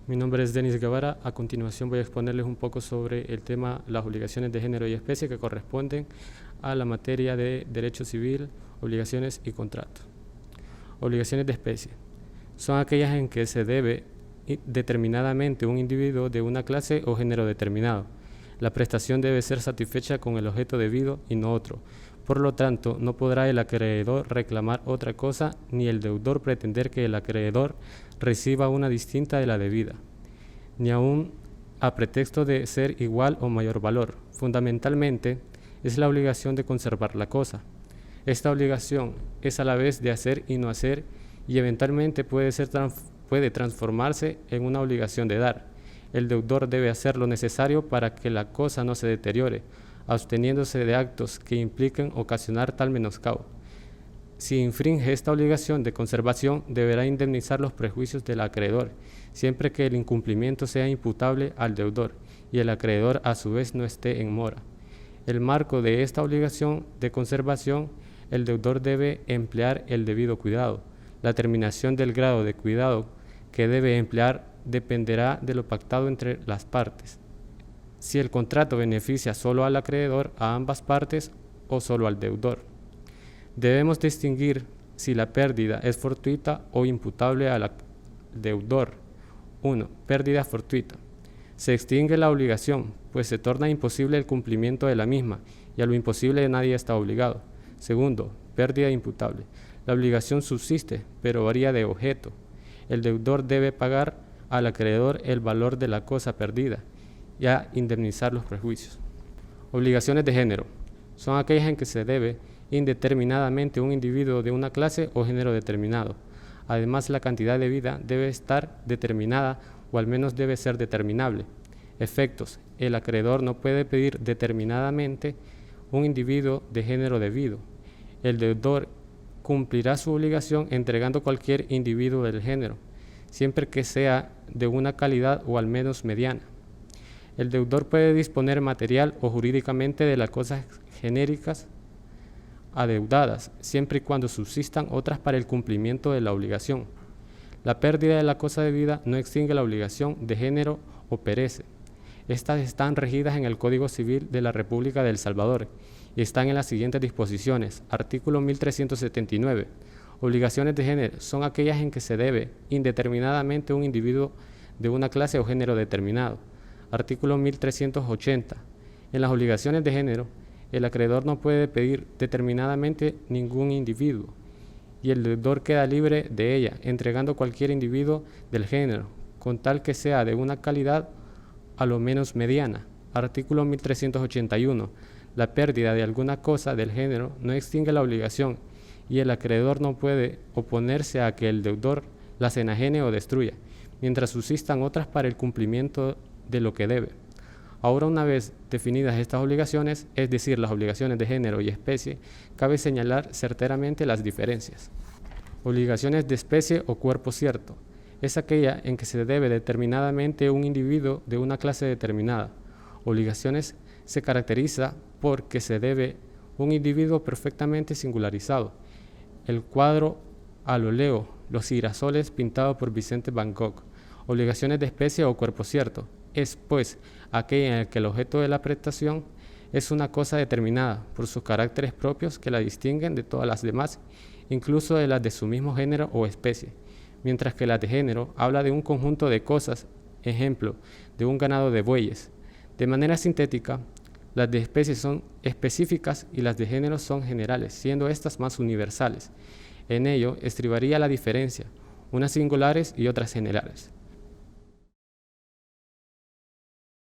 Mi nombre es Denis Guevara. A continuación voy a exponerles un poco sobre el tema las obligaciones de género y especie que corresponden a la materia de derecho civil, obligaciones y contrato. Obligaciones de especie son aquellas en que se debe determinadamente un individuo de una clase o género determinado. La prestación debe ser satisfecha con el objeto debido y no otro. Por lo tanto, no podrá el acreedor reclamar otra cosa ni el deudor pretender que el acreedor reciba una distinta de la debida, ni aun a pretexto de ser igual o mayor valor. Fundamentalmente, es la obligación de conservar la cosa. Esta obligación es a la vez de hacer y no hacer y eventualmente puede transformarse en una obligación de dar. El deudor debe hacer lo necesario para que la cosa no se deteriore, absteniéndose de actos que impliquen ocasionar tal menoscabo. Si infringe esta obligación de conservación, deberá indemnizar los prejuicios del acreedor, siempre que el incumplimiento sea imputable al deudor y el acreedor a su vez no esté en mora. El marco de esta obligación de conservación, el deudor debe emplear el debido cuidado. La terminación del grado de cuidado que debe emplear dependerá de lo pactado entre las partes. Si el contrato beneficia solo al acreedor, a ambas partes o solo al deudor. Debemos distinguir si la pérdida es fortuita o imputable al deudor. 1. Pérdida fortuita. Se extingue la obligación, pues se torna imposible el cumplimiento de la misma, y a lo imposible nadie está obligado. Segundo, pérdida imputable. La obligación subsiste, pero varía de objeto. El deudor debe pagar al acreedor el valor de la cosa perdida y a indemnizar los prejuicios. Obligaciones de género. Son aquellas en que se debe indeterminadamente un individuo de una clase o género determinado. Además, la cantidad debida debe estar determinada o al menos debe ser determinable. Efectos. El acreedor no puede pedir determinadamente un individuo de género debido. El deudor cumplirá su obligación entregando cualquier individuo del género, siempre que sea de una calidad o al menos mediana. El deudor puede disponer material o jurídicamente de las cosas genéricas adeudadas, siempre y cuando subsistan otras para el cumplimiento de la obligación. La pérdida de la cosa debida no extingue la obligación de género o perece. Estas están regidas en el Código Civil de la República de El Salvador y están en las siguientes disposiciones. Artículo 1379. Obligaciones de género son aquellas en que se debe indeterminadamente un individuo de una clase o género determinado. Artículo 1380. En las obligaciones de género, el acreedor no puede pedir determinadamente ningún individuo y el deudor queda libre de ella, entregando cualquier individuo del género, con tal que sea de una calidad a lo menos mediana. Artículo 1381. La pérdida de alguna cosa del género no extingue la obligación y el acreedor no puede oponerse a que el deudor las enajene o destruya, mientras subsistan otras para el cumplimiento de lo que debe. Ahora, una vez definidas estas obligaciones, es decir, las obligaciones de género y especie, cabe señalar certeramente las diferencias. Obligaciones de especie o cuerpo cierto. Es aquella en que se debe determinadamente un individuo de una clase determinada. Obligaciones se caracteriza porque se debe un individuo perfectamente singularizado. El cuadro al óleo, Los girasoles, pintado por Vicente Van Gogh. Obligaciones de especie o cuerpo cierto. Es, pues, aquella en la que el objeto de la prestación es una cosa determinada por sus caracteres propios que la distinguen de todas las demás, incluso de las de su mismo género o especie, mientras que la de género habla de un conjunto de cosas, ejemplo, de un ganado de bueyes. De manera sintética, las de especie son específicas y las de género son generales, siendo estas más universales. En ello estribaría la diferencia, unas singulares y otras generales.